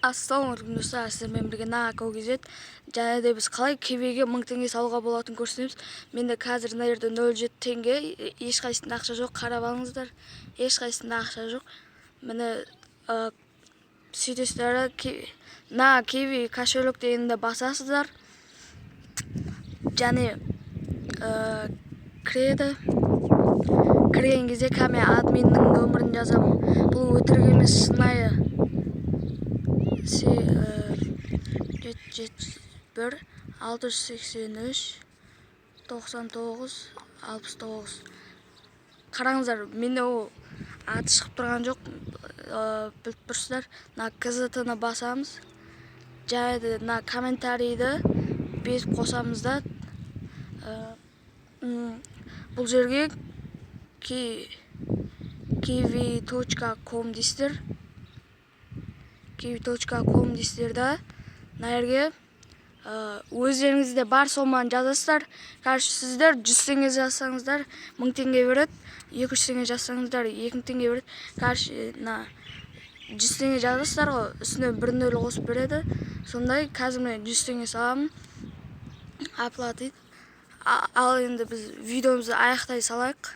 Ассалаумағалейкум достар, сіздермен бірге Нако кезет. Және де біз қалай кивиге 1000 теңге салуға болатынын көрсетеміз. Менде қазір мына жерде 0,7 теңге, ешқайсысында ақша жоқ, қарап алыңыздар. Ешқайсысында ақша жоқ. Міне сөйтесіздер, киви кошелек дегенді басасыздар. Және кірген кезде кәме админнің нөмірін жазамын. Бұл өтірік емес, шынайы. 771 683 99 69. Қараңыздар, менде ол аты шығып тұрған жоқ, біліп тұрсыздар. КЗТ-ны басамыз. Және де комментарийді безіп қосамыз да. Бұл жерге kiwi.com дейсіздер. kiwi.com дейсіздер да. Мына жерге өздеріңізде бар соманы жазасыздар. Короче, сіздер 100 теңге жазсаңыздар 1000 теңге береді. 200 теңге жазсаңыздар 2000 теңге береді. Короче, 100 теңге жазасыздар ғой, үстіне 1-0 қосып береді. Сондай, қазір мен 100 теңге саламын. Оплатить. Ал енді біз видеомызды аяқтай салайық.